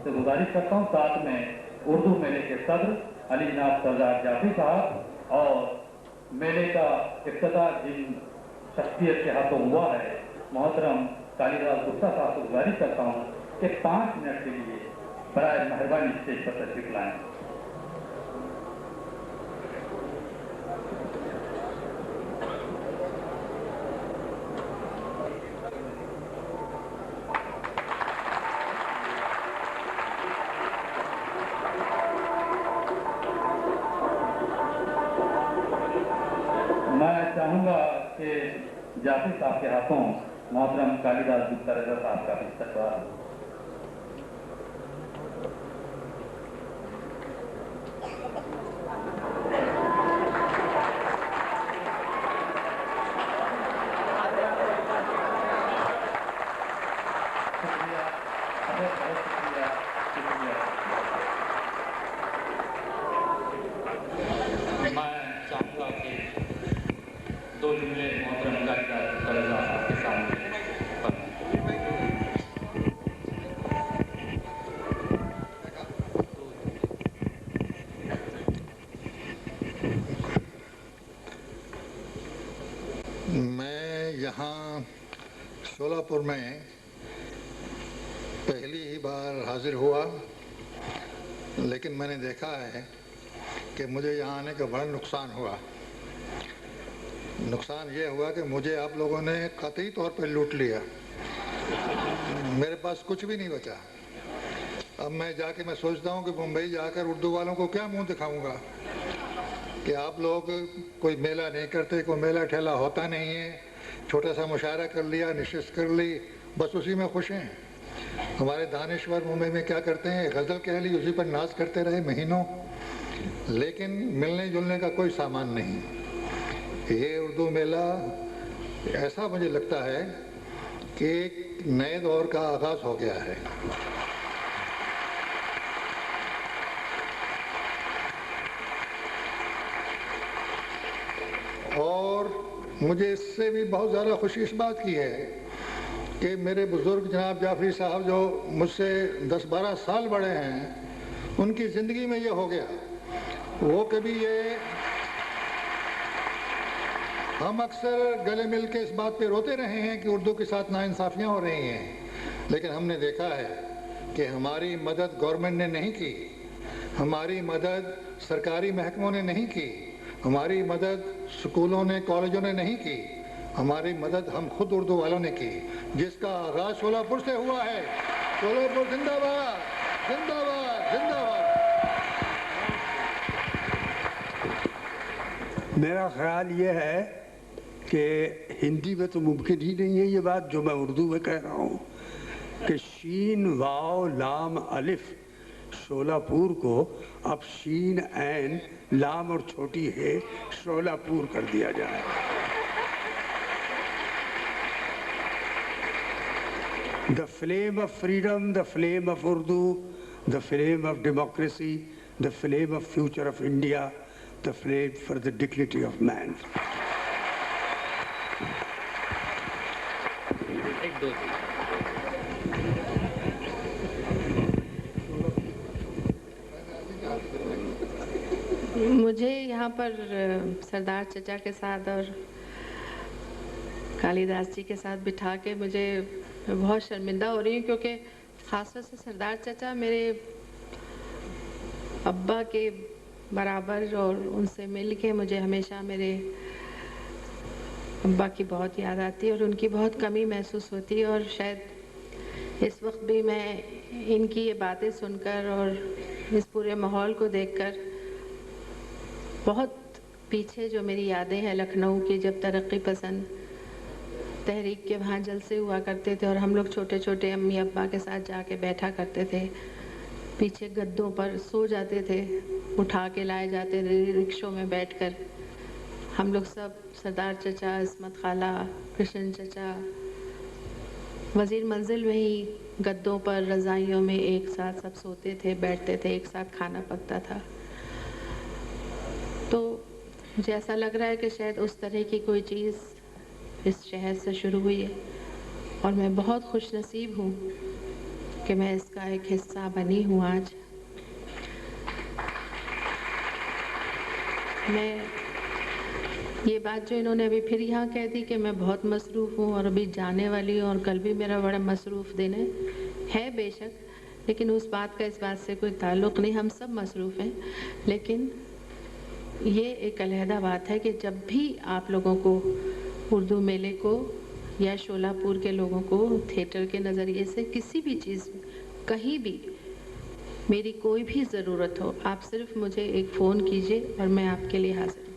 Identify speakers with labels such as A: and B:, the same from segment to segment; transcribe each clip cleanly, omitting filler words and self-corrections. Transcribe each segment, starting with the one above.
A: उनसे गुजारिश करता हूँ साथ में उर्दू मेले के सदर अली जनाब सरदार जाफरी साहब और मेले का इफ्तिताह जिन शख्सियत के हाथों हुआ है मोहतरम कालीदास गुप्ता साहब से गुजारिश करता हूँ कि 5 मिनट के लिए बराए मेहरबानी स्टेज पर तशरीफ लाएं। मैं चाहूँगा कि जाफरी साहब के हाथों मोहतरम कालीदास गुप्ता रजा साहब का इस्तकबाल। मैं चाहूँगा कि 2 जुमले मोहतरम कालीदास गुप्ता रजा साहब के सामने
B: मैं यहाँ शोलापुर में पहली ही बार हाजिर हुआ, लेकिन मैंने देखा है कि मुझे यहाँ आने का बड़ा नुकसान हुआ। नुकसान ये हुआ कि मुझे आप लोगों ने कतई तौर पर लूट लिया, मेरे पास कुछ भी नहीं बचा। अब मैं सोचता हूँ कि मुंबई जाकर उर्दू वालों को क्या मुंह दिखाऊंगा कि आप लोग कोई मेला नहीं करते, कोई मेला ठेला होता नहीं है, छोटा सा मुशायरा कर लिया, नशिस्त कर ली, बस उसी में खुश हैं। हमारे दानिश्वर मुंबई में क्या करते हैं, गज़ल कह ली, उसी पर नाच करते रहे महीनों, लेकिन मिलने जुलने का कोई सामान नहीं। ये उर्दू मेला ऐसा मुझे लगता है कि एक नए दौर का आगाज़ हो गया है। और मुझे इससे भी बहुत ज़्यादा खुशी इस बात की है कि मेरे बुज़ुर्ग जनाब जाफरी साहब जो मुझसे 10-12 साल बड़े हैं, उनकी ज़िंदगी में ये हो गया। वो कभी ये हम अक्सर गले मिल के इस बात पे रोते रहे हैं कि उर्दू के साथ नाइंसाफ़ियाँ हो रही हैं, लेकिन हमने देखा है कि हमारी मदद गवर्नमेंट ने नहीं की, हमारी मदद सरकारी महकमों ने नहीं की, हमारी मदद स्कूलों ने कॉलेजों ने नहीं की, हमारी मदद हम खुद उर्दू वालों ने की, जिसका आगाज़ शोलापुर से हुआ है। शोलापुर जिंदाबाद, जिंदाबाद, जिंदाबाद।
C: मेरा ख्याल ये है कि हिंदी में तो मुमकिन ही नहीं है ये बात जो मैं उर्दू में कह रहा हूँ कि शीन वाव लाम अलिफ शोलापुर को अब शीन ऐन लाम और छोटी है शोलापुर कर दिया जाए। The flame of freedom, the flame of Urdu, the flame of democracy, the flame of future of India, the flame for the dignity of man.
D: मुझे यहाँ पर सरदार चचा के साथ और कालीदास जी के साथ बिठा के मुझे बहुत शर्मिंदा हो रही हूँ, क्योंकि ख़ासतौर से सरदार चचा मेरे अब्बा के बराबर, और उनसे मिल के मुझे हमेशा मेरे अब्बा की बहुत याद आती है और उनकी बहुत कमी महसूस होती है। और शायद इस वक्त भी मैं इनकी ये बातें सुनकर और इस पूरे माहौल को देखकर बहुत पीछे जो मेरी यादें हैं लखनऊ की, जब तरक्की पसंद तहरीक के वहाँ जलसे हुआ करते थे और हम लोग छोटे छोटे अम्मी अब्बा के साथ जाके बैठा करते थे, पीछे गद्दों पर सो जाते थे, उठा के लाए जाते थे रिक्शों में बैठकर। हम लोग सब सरदार चचा, इस्मत खाला, कृष्ण चचा, वज़ीर मंजिल में ही गद्दों पर रज़ाइयों में एक साथ सब सोते थे, बैठते थे, एक साथ खाना पकता था। तो मुझे ऐसा लग रहा है कि शायद उस तरह की कोई चीज़ इस शहर से शुरू हुई है और मैं बहुत खुश नसीब हूँ कि मैं इसका एक हिस्सा बनी हूँ आज। मैं ये बात जो इन्होंने अभी फिर यहाँ कह दी कि मैं बहुत मसरूफ़ हूँ और अभी जाने वाली हूँ और कल भी मेरा बड़ा मसरूफ़ दिन है बेशक, लेकिन उस बात का इस बात से कोई ताल्लुक़ नहीं, हम सब मसरूफ़ हैं। लेकिन ये एक अलहदा बात है कि जब भी आप लोगों को उर्दू मेले को या शोलापुर के लोगों को थिएटर के नज़रिए से किसी भी चीज़ कहीं भी मेरी कोई भी ज़रूरत हो, आप सिर्फ मुझे एक फ़ोन कीजिए और मैं आपके लिए हाज़िर हूँ।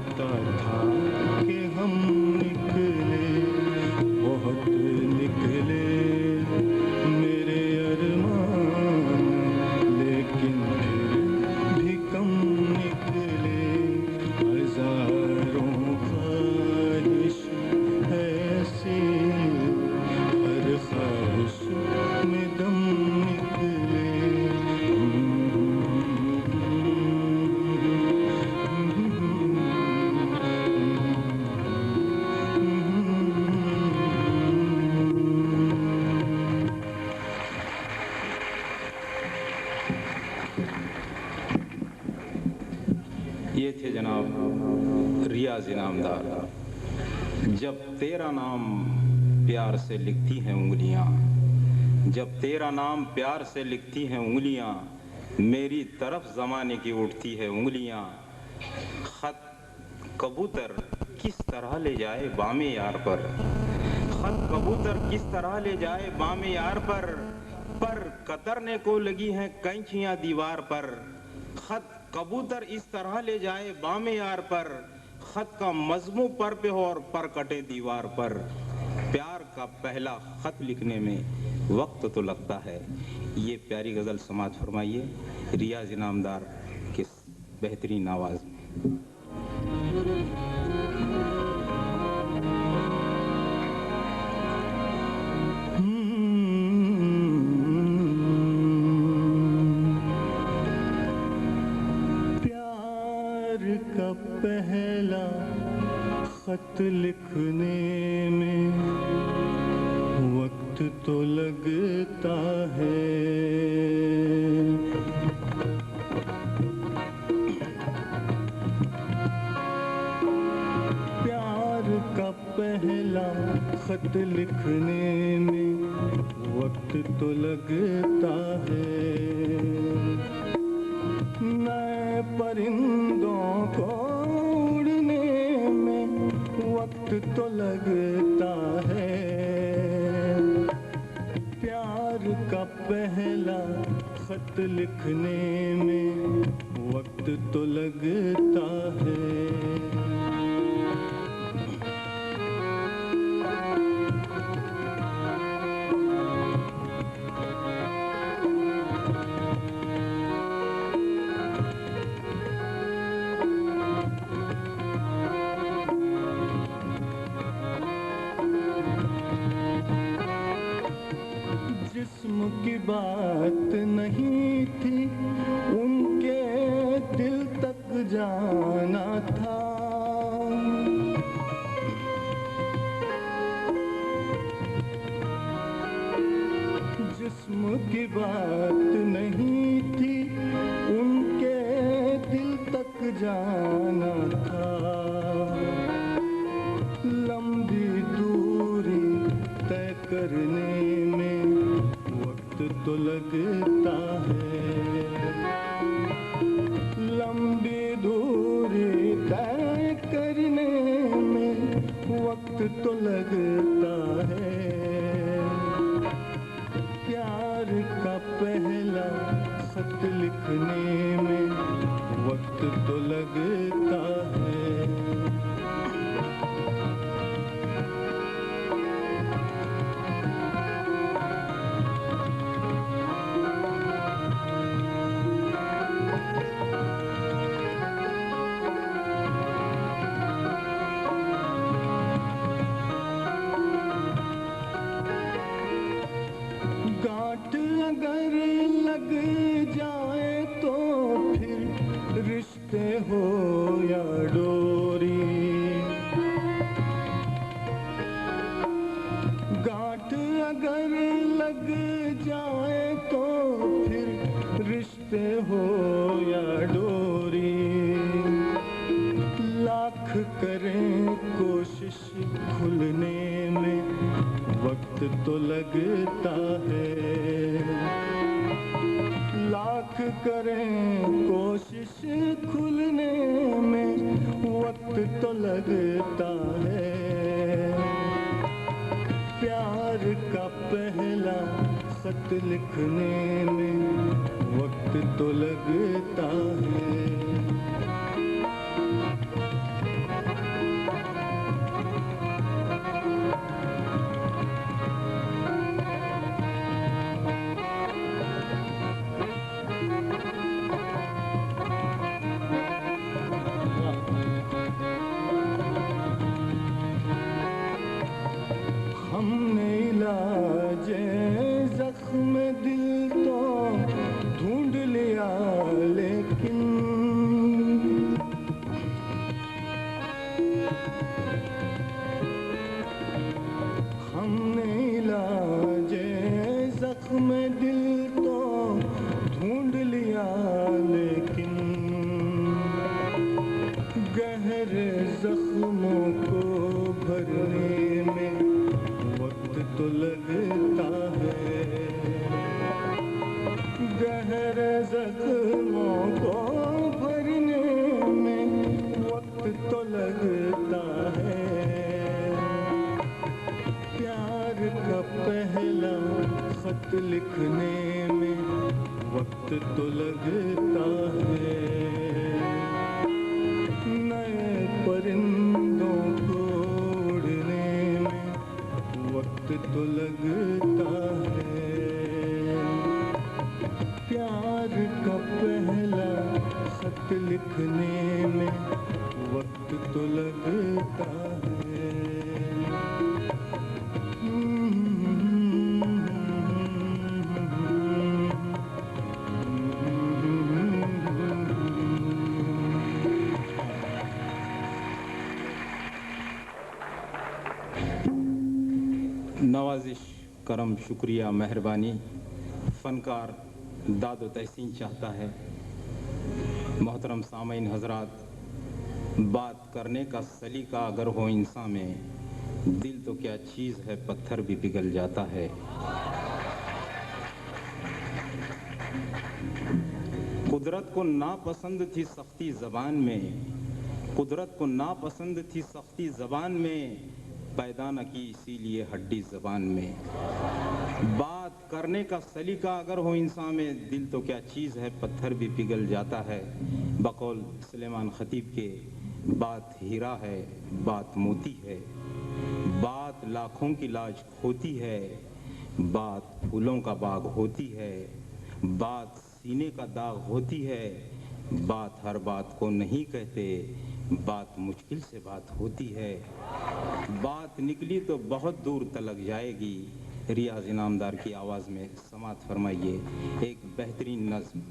E: पता था कि हम निकले, बहुत निकले मेरे अरमान, लेकिन फिर भी कम निकले। हजारों ख्वाहिश ऐसी, हर ख्वाहिश में दम निकले।
F: ये थे जनाब रियाज इनामदार। जब तेरा नाम प्यार से लिखती हैं उंगलियां, जब तेरा नाम प्यार से लिखती हैं उंगलियां, मेरी तरफ ज़माने की उठती है उंगलियां। खत कबूतर किस तरह ले जाए बामे यार पर, खत कबूतर किस तरह ले जाए बामे यार पर कतरने को लगी हैं कैंचियां दीवार पर। खत कबूतर इस तरह ले जाए बामे यार पर, खत का मजमू पर पे हो और पर कटे दीवार पर। प्यार का पहला खत लिखने में वक्त तो लगता है। ये प्यारी गजल समाअत फरमाइए रियाज इनामदार के बेहतरीन आवाज में।
E: का पहला खत लिखने में वक्त तो लगता है। प्यार का पहला खत लिखने में वक्त तो लगता है। नए परिंदों को उड़ने में वक्त तो लगता है। प्यार का पहला खत लिखने में वक्त तो लगता है। जिस्म की बात नहीं थी, उनके दिल तक जाना था। जिस्म की बात नहीं थी, उनके दिल तक जाना था। लंबी दूरी तय करने में वक्त तो लगता है। लंबी दूरी तय करने में वक्त तो लगता है। प्यार का पहला खत लिखने में वक्त तो लगता है। गांठ अगर लग जाए तो फिर रिश्ते हो या डोरी। गांठ अगर लग जाए तो फिर रिश्ते हो या डोरी। लाख करें कोशिश खुलने में वक्त तो लगता है। लाख करें कोशिश खुलने में वक्त तो लगता है। प्यार का पहला खत लिखने में वक्त तो लगता है। गहरे जख्मों को भरने में वक्त तो लगता है, गहरे जख्मों को भरने में वक्त तो लगता है। प्यार का पहला खत लिखने में वक्त तो लगता है। नए परिंदों को उड़ने में वक्त तो लगता है। प्यार का पहला खत लिखने में वक्त तो लगता है।
F: नवाजिश, करम, शुक्रिया, मेहरबानी। फ़नकार दादो तहसीन चाहता है। मोहतरम सामीन हजरात, बात करने का सलीका अगर हो इंसान में, दिल तो क्या चीज़ है, पत्थर भी पिघल जाता है। कुदरत को नापसंद थी सख्ती ज़बान में, कुदरत को नापसंद थी सख्ती ज़बान में, पैदा न की इसीलिए हड्डी ज़बान में। बात करने का सलीका अगर हो इंसान में, दिल तो क्या चीज़ है, पत्थर भी पिघल जाता है। बकौल सुलेमान खतीब के, बात हीरा है, बात मोती है, बात लाखों की लाज होती है, बात फूलों का बाग होती है, बात सीने का दाग होती है, बात हर बात को नहीं कहते, बात मुश्किल से बात होती है। बात निकली तो बहुत दूर तलक जाएगी। रियाज इनामदार की आवाज़ में समात फरमाइए एक बेहतरीन नज़्म।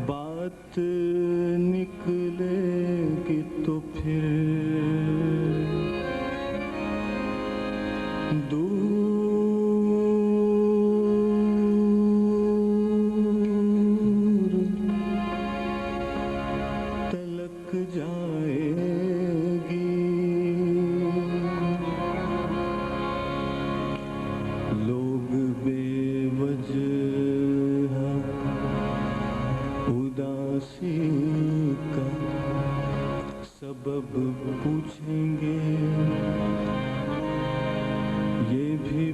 E: बात निकलेगी तो फिर दूर तलक जाएगी। लोग बेवजह उदासी का सबब पूछेंगे, ये भी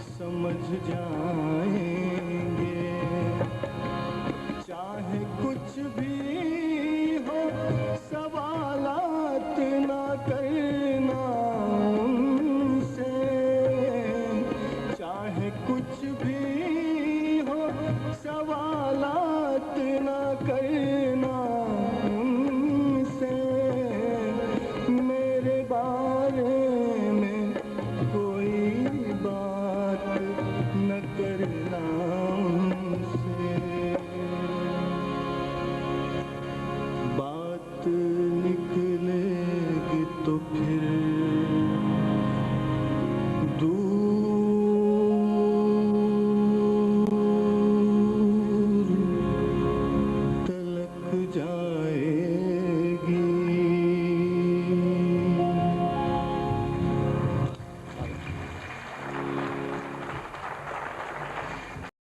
E: समझ जाएंगे। चाहे कुछ भी हो सवालात ना करना उनसे, चाहे कुछ भी हो सवालात ना करना उनसे। मेरे बारे में कोई बात न करना उनसे। बात